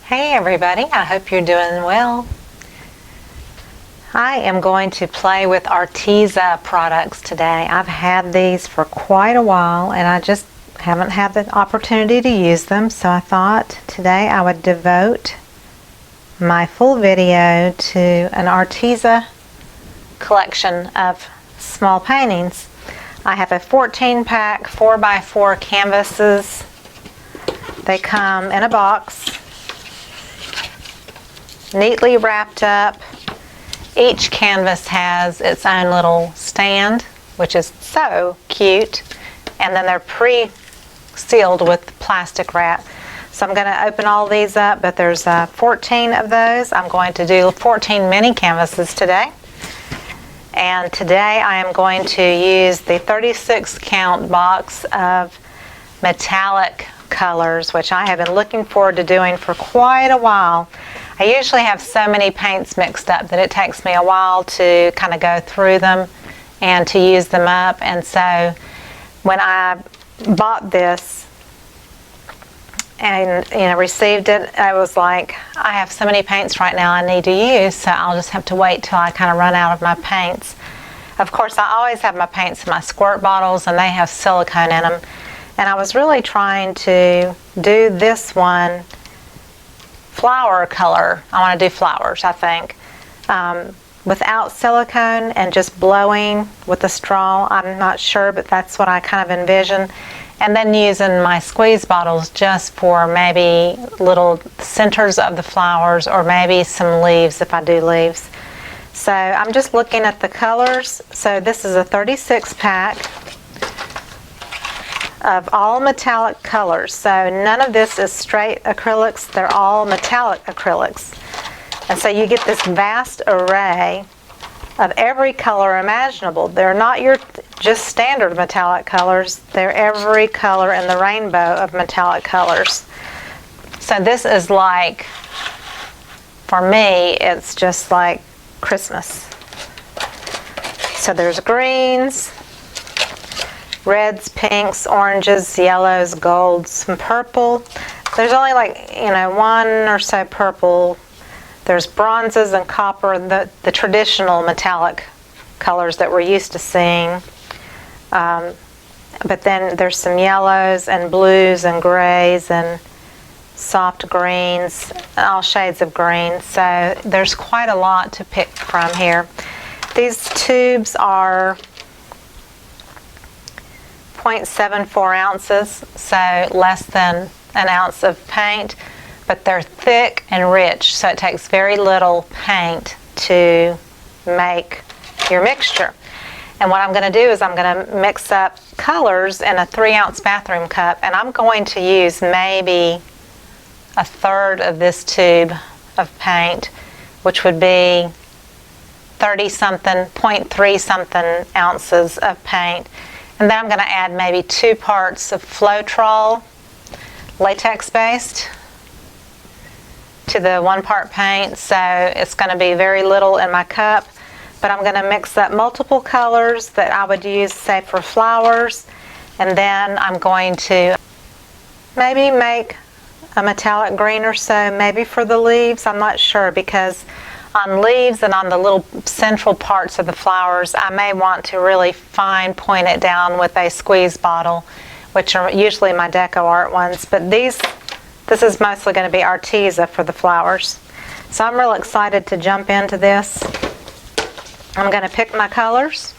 Hey everybody, I hope you're doing well. I am going to play with Arteza products today. I've had these for quite a while and I just haven't had the opportunity to use them, so I thought today I would devote my full video to an Arteza collection of small paintings. I have a 14-pack 4x4 canvases. They come in a box, neatly wrapped up. Each canvas has its own little stand, which is so cute, and then they're pre-sealed with plastic wrap. So I'm going to open all these up, but there's 14 of those. I'm going to do 14 mini canvases today. And today I am going to use the 36 count box of metallic colors, which I have been looking forward to doing for quite a while. I usually have so many paints mixed up that it takes me a while to kind of go through them and to use them up. And so when I bought this and received it, I was like, I have so many paints right now I need to use, so I'll just have to wait till I kind of run out of my paints. Of course, I always have my paints in my squirt bottles, and they have silicone in them. And I was really trying to do this one flower color. I want to do flowers, I think, without silicone and just blowing with a straw. I'm not sure, but that's what I kind of envision. And then using my squeeze bottles just for maybe little centers of the flowers, or maybe some leaves if I do leaves. So I'm just looking at the colors. So this is a 36 pack of all metallic colors. So none of this is straight acrylics, they're all metallic acrylics. And so you get this vast array of every color imaginable. They're not your just standard metallic colors, they're every color in the rainbow of metallic colors. So this is like, for me, it's just like Christmas. So there's greens, reds, pinks, oranges, yellows, golds, some purple. There's only like, one or so purple. There's bronzes and copper, the traditional metallic colors that we're used to seeing. But then there's some yellows and blues and grays and soft greens, all shades of green. So there's quite a lot to pick from here. These tubes are 0.74 ounces, so less than an ounce of paint, but they're thick and rich, so it takes very little paint to make your mixture. And what I'm going to do is I'm going to mix up colors in a 3-ounce bathroom cup, and I'm going to use maybe a third of this tube of paint, which would be 0.3 something ounces of paint. And then I'm going to add maybe 2 parts of Floetrol, latex based, to the 1 part paint. So it's going to be very little in my cup. But I'm going to mix up multiple colors that I would use, say, for flowers. And then I'm going to maybe make a metallic green or so, maybe for the leaves. I'm not sure, because on leaves and on the little central parts of the flowers, I may want to really fine point it down with a squeeze bottle, which are usually my Deco Art ones. But this is mostly going to be Arteza for the flowers. So I'm real excited to jump into this. I'm going to pick my colors.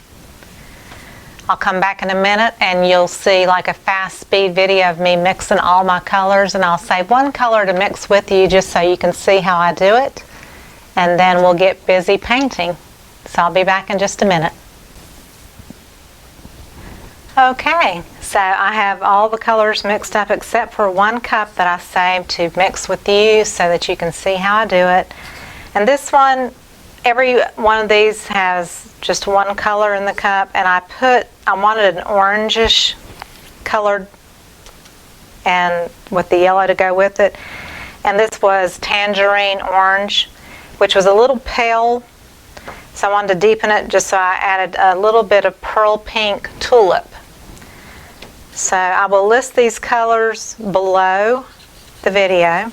I'll come back in a minute and you'll see like a fast speed video of me mixing all my colors, and I'll save one color to mix with you just so you can see how I do it. And then we'll get busy painting. So I'll be back in just a minute. Okay, so I have all the colors mixed up except for 1 cup that I saved to mix with you so that you can see how I do it. And this one, every one of these has just 1 color in the cup, and I wanted an orangish colored, and with the yellow to go with it. And this was Tangerine orange, which was a little pale, so I wanted to deepen it, just so I added a little bit of pearl pink Tulip. So I will list these colors below the video.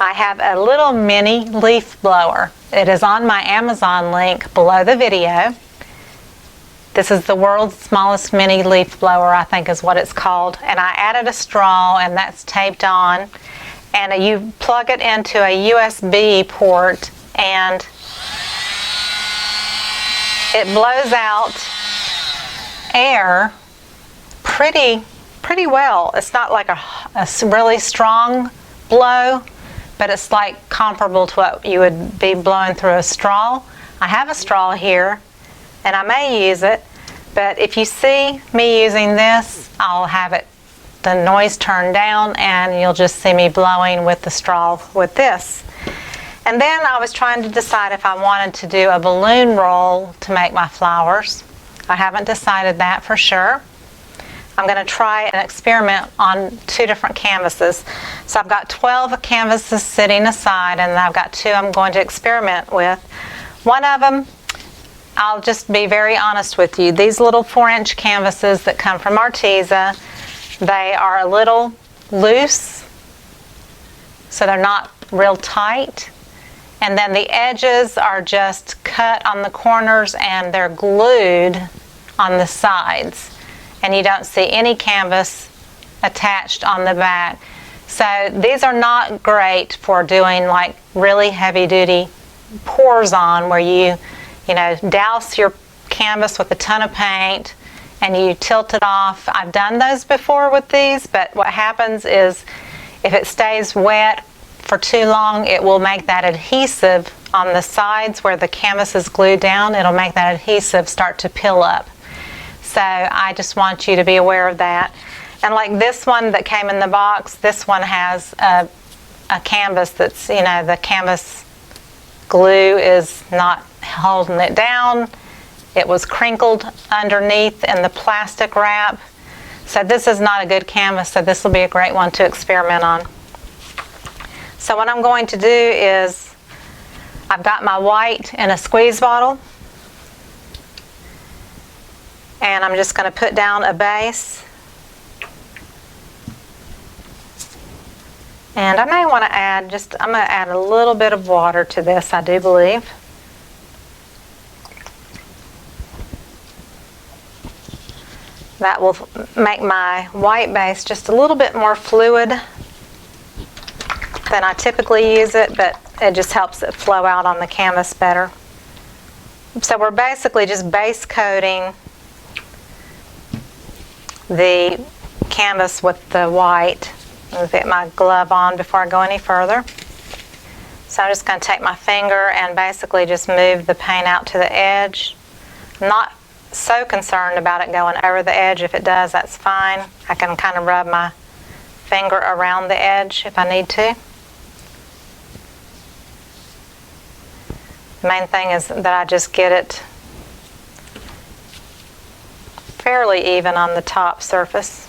I have a little mini leaf blower. It is on my Amazon link below the video. This is the world's smallest mini leaf blower, I think is what it's called. And I added a straw, and that's taped on. And you plug it into a USB port, and it blows out air pretty well. It's not like a really strong blow, but it's like comparable to what you would be blowing through a straw. I have a straw here, and I may use it, but if you see me using this, I'll have the noise turned down, and you'll just see me blowing with the straw with this. And then I was trying to decide if I wanted to do a balloon roll to make my flowers. I haven't decided that for sure. I'm going to try an experiment on 2 different canvases. So I've got 12 canvases sitting aside, and I've got 2 I'm going to experiment with. One of them, I'll just be very honest with you. These little 4-inch canvases that come from Arteza, they are a little loose, so they're not real tight. And then the edges are just cut on the corners, and they're glued on the sides. And you don't see any canvas attached on the back. So these are not great for doing like really heavy duty pours on, where you douse your canvas with a ton of paint and you tilt it off. I've done those before with these, but what happens is if it stays wet for too long, it will make that adhesive on the sides where the canvas is glued down. It'll make that adhesive start to peel up. So I just want you to be aware of that. And like this one that came in the box, this one has a canvas that's, the canvas glue is not holding it down. It was crinkled underneath in the plastic wrap. So this is not a good canvas, so this will be a great one to experiment on. So what I'm going to do is, I've got my white in a squeeze bottle, and I'm just going to put down a base. And I may want to add I'm going to add a little bit of water to this, I do believe. That will make my white base just a little bit more fluid than I typically use it, but it just helps it flow out on the canvas better. So we're basically just base coating the canvas with the white. I'll get my glove on before I go any further. So I'm just going to take my finger and basically just move the paint out to the edge. I'm not so concerned about it going over the edge. If it does, that's fine. I can kind of rub my finger around the edge if I need to. The main thing is that I just get it fairly even on the top surface.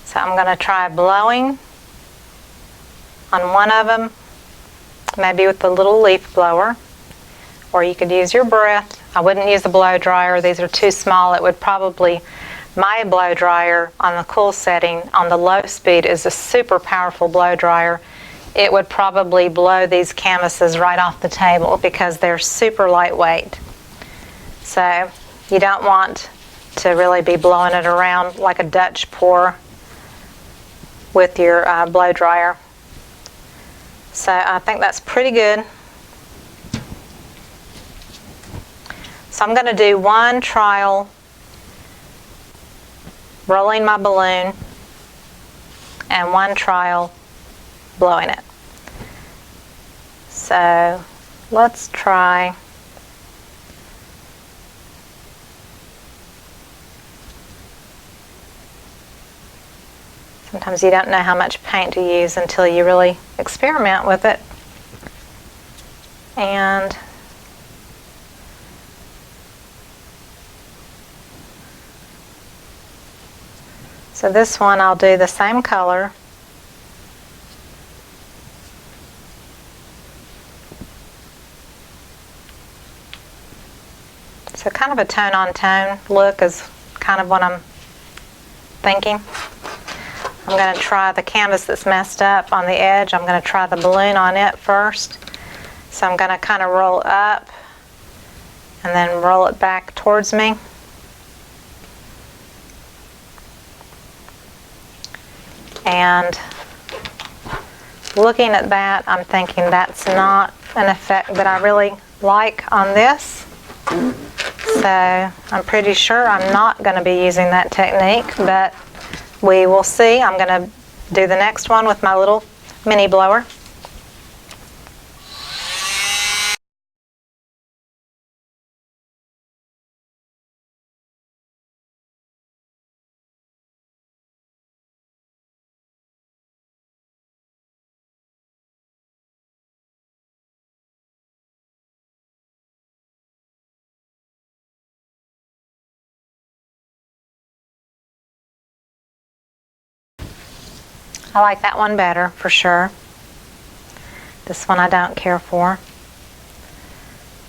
So I'm going to try blowing on one of them, maybe with the little leaf blower, or you could use your breath. I wouldn't use the blow dryer. These are too small. It would probably, my blow dryer on the cool setting on the low speed is a super powerful blow dryer. It would probably blow these canvases right off the table because they're super lightweight. So you don't want to really be blowing it around like a Dutch pour with your blow dryer. So I think that's pretty good. So I'm going to do one trial rolling my balloon and one trial blowing it. So let's try sometimes you don't know how much paint to use until you really experiment with it. And so this one I'll do the same color. So kind of a tone-on-tone look is kind of what I'm thinking. I'm going to try the canvas that's messed up on the edge. I'm going to try the balloon on it first. So I'm going to kind of roll up and then roll it back towards me. And looking at that, I'm thinking that's not an effect that I really like on this. So I'm pretty sure I'm not going to be using that technique, but we will see. I'm going to do the next one with my little mini blower. I like that one better, for sure. This one I don't care for.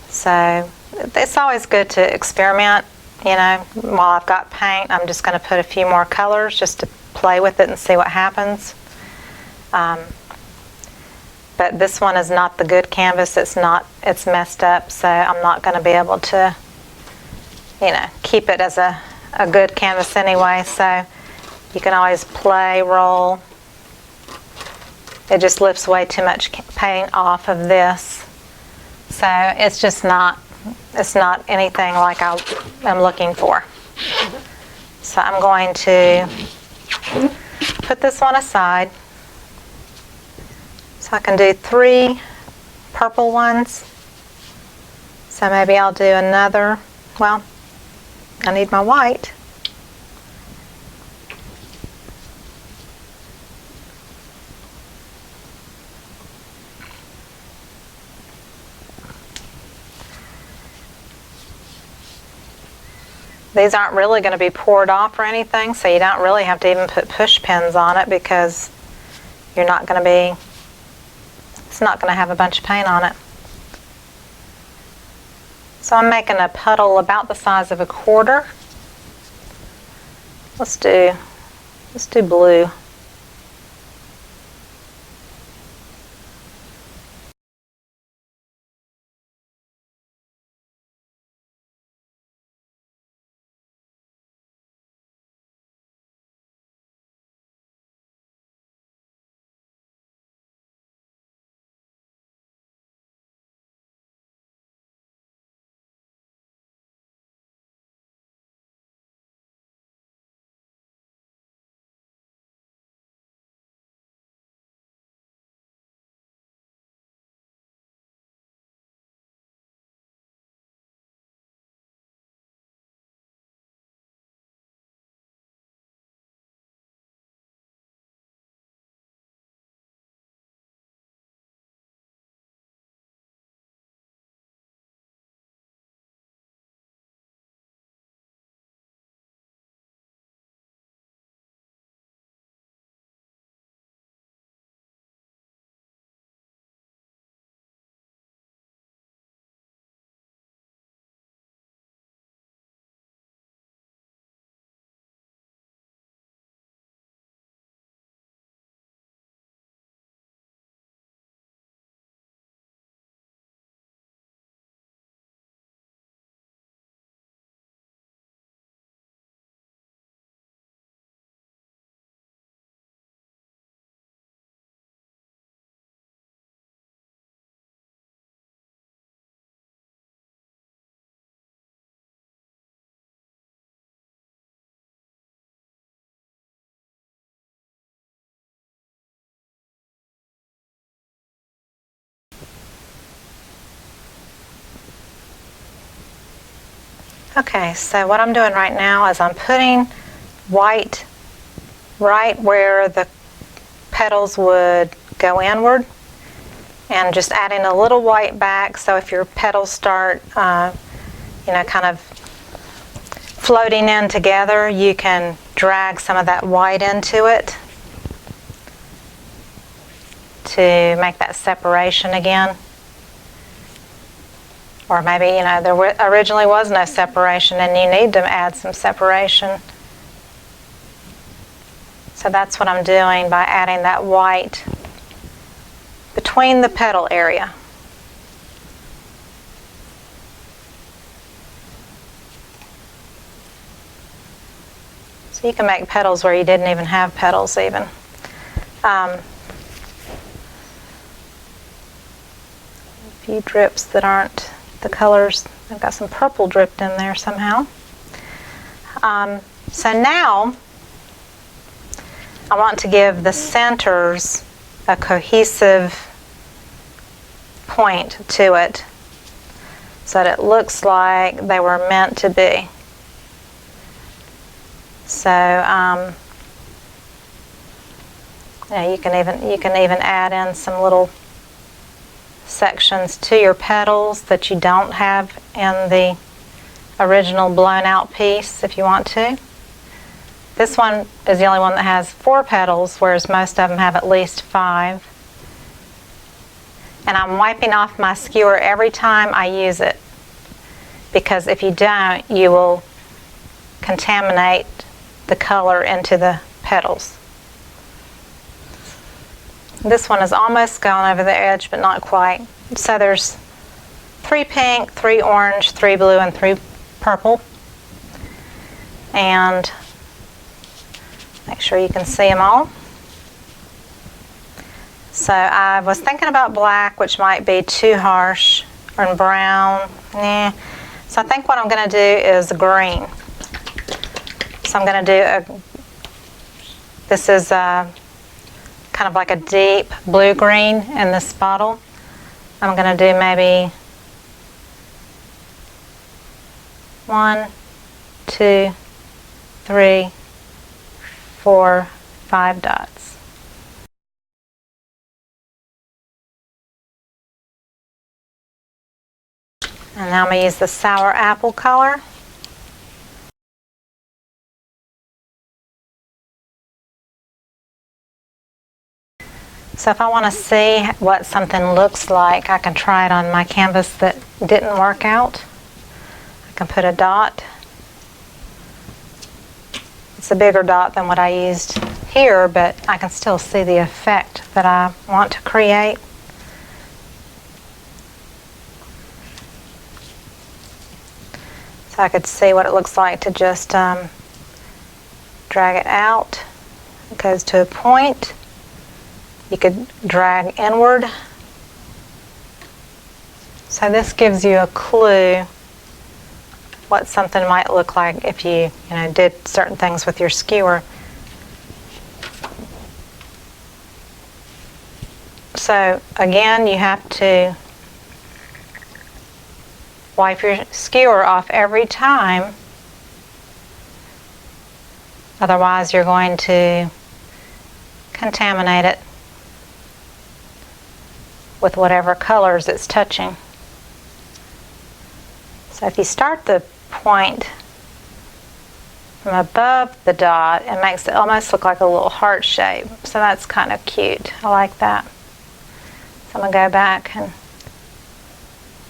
So it's always good to experiment, you know. While I've got paint, I'm just going to put a few more colors just to play with it and see what happens. But this one is not the good canvas. It's messed up, so I'm not going to be able to, you know, keep it as a good canvas anyway. So you can always play, roll. It just lifts way too much paint off of this. So it's just not anything like I'm looking for. So I'm going to put this one aside. So I can do 3 purple ones. So maybe I'll do another, well, I need my white. These aren't really going to be poured off or anything, so you don't really have to even put push pins on it because it's not going to have a bunch of paint on it. So I'm making a puddle about the size of a quarter. Let's do blue. Okay, so what I'm doing right now is I'm putting white right where the petals would go inward and just adding a little white back, so if your petals start you know, kind of floating in together, you can drag some of that white into it to make that separation again. Or maybe, you know, there originally was no separation and you need to add some separation. So that's what I'm doing by adding that white between the petal area. So you can make petals where you didn't even have petals even. A few drips that aren't the colors. I've got some purple dripped in there somehow. So now I want to give the centers a cohesive point to it so that it looks like they were meant to be. So you can even add in some little sections to your petals that you don't have in the original blown out piece if you want to. This one is the only one that has 4 petals, whereas most of them have at least 5. And I'm wiping off my skewer every time I use it, because if you don't, you will contaminate the color into the petals. This one is almost gone over the edge, but not quite. So there's 3 pink, 3 orange, 3 blue, and 3 purple. And make sure you can see them all. So I was thinking about black, which might be too harsh, or brown. Nah. So I think what I'm going to do is green. So I'm going to do this is kind of like a deep blue-green in this bottle. I'm going to do maybe 1, 2, 3, 4, 5 dots. And now I'm going to use the sour apple color. So if I want to see what something looks like, I can try it on my canvas that didn't work out. I can put a dot. It's a bigger dot than what I used here, but I can still see the effect that I want to create. So I could see what it looks like to just drag it out. It goes to a point. You could drag inward. So this gives you a clue what something might look like if you did certain things with your skewer. So again, you have to wipe your skewer off every time. Otherwise, you're going to contaminate it with whatever colors it's touching. So if you start the point from above the dot, it makes it almost look like a little heart shape. So that's kind of cute. I like that. So I'm going to go back and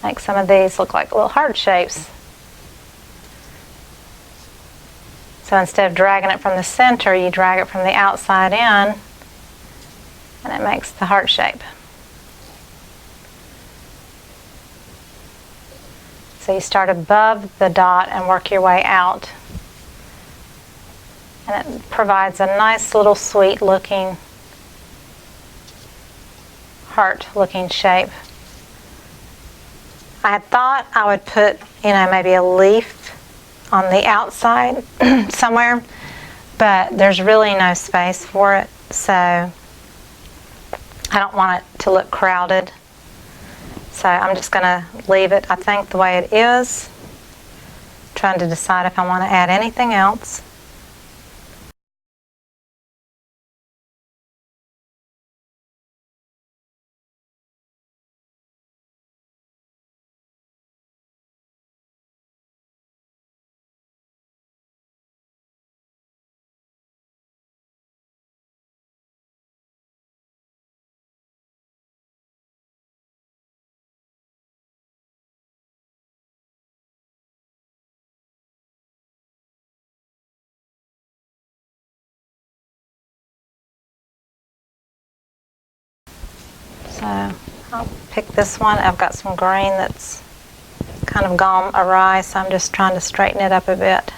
make some of these look like little heart shapes. So instead of dragging it from the center, you drag it from the outside in, and it makes the heart shape. So you start above the dot and work your way out. And it provides a nice little sweet looking, heart looking shape. I had thought I would put, maybe a leaf on the outside somewhere, but there's really no space for it, so I don't want it to look crowded. So I'm just going to leave it, I think, the way it is. Trying to decide if I want to add anything else. So I'll pick this one. I've got some green that's kind of gone awry, so I'm just trying to straighten it up a bit.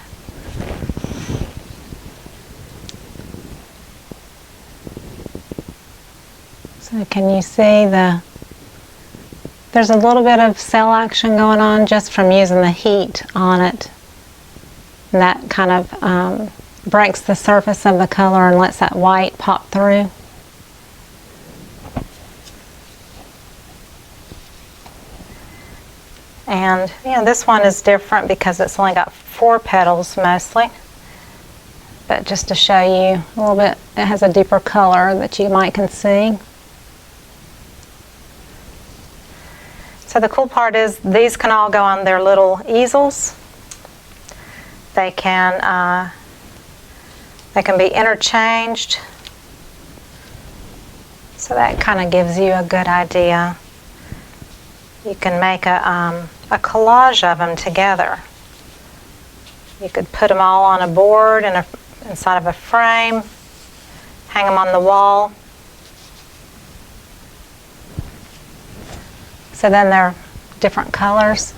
So can you see there's a little bit of cell action going on just from using the heat on it. And that kind of breaks the surface of the color and lets that white pop through. And this one is different because it's only got 4 petals mostly. But just to show you a little bit, it has a deeper color that you might can see. So the cool part is these can all go on their little easels. They can be interchanged. So that kind of gives you a good idea. You can make a collage of them together. You could put them all on a board and inside of a frame, hang them on the wall. So then they're different colors.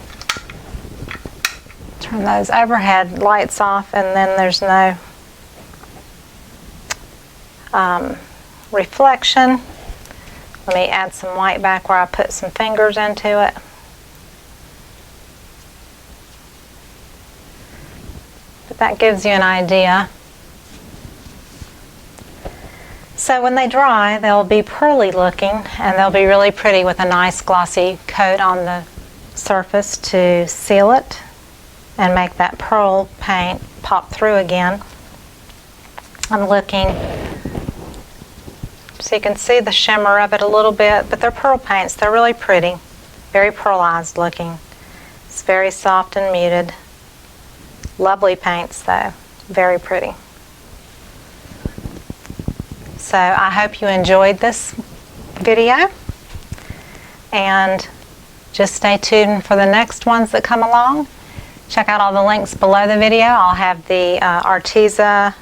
Turn those overhead lights off, and then there's no reflection. Let me add some white back where I put some fingers into it. But that gives you an idea. So when they dry, they'll be pearly looking, and they'll be really pretty with a nice glossy coat on the surface to seal it and make that pearl paint pop through again. I'm looking so you can see the shimmer of it a little bit, but they're pearl paints. They're really pretty, very pearlized looking. It's very soft and muted. Lovely paints though, very pretty. So I hope you enjoyed this video, and just stay tuned for the next ones that come along. Check out all the links below the video. I'll have the Arteza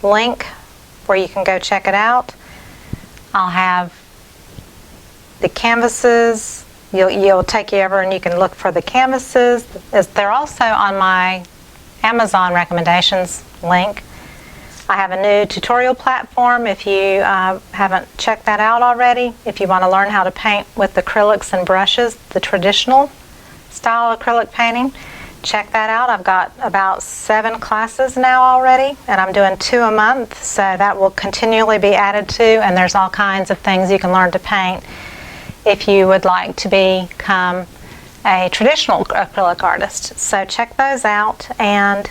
link where you can go check it out. I'll have the canvases. You'll take you over and you can look for the canvases. They're also on my Amazon recommendations link. I have a new tutorial platform if you haven't checked that out already. If you want to learn how to paint with acrylics and brushes, the traditional style acrylic painting, check that out. I've got about 7 classes now already, and I'm doing 2 a month, so that will continually be added to, and there's all kinds of things you can learn to paint if you would like to become a traditional acrylic artist. So check those out, and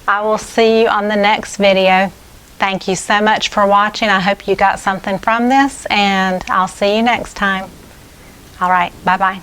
I will see you on the next video. Thank you so much for watching. I hope you got something from this, and I'll see you next time. All right, bye-bye.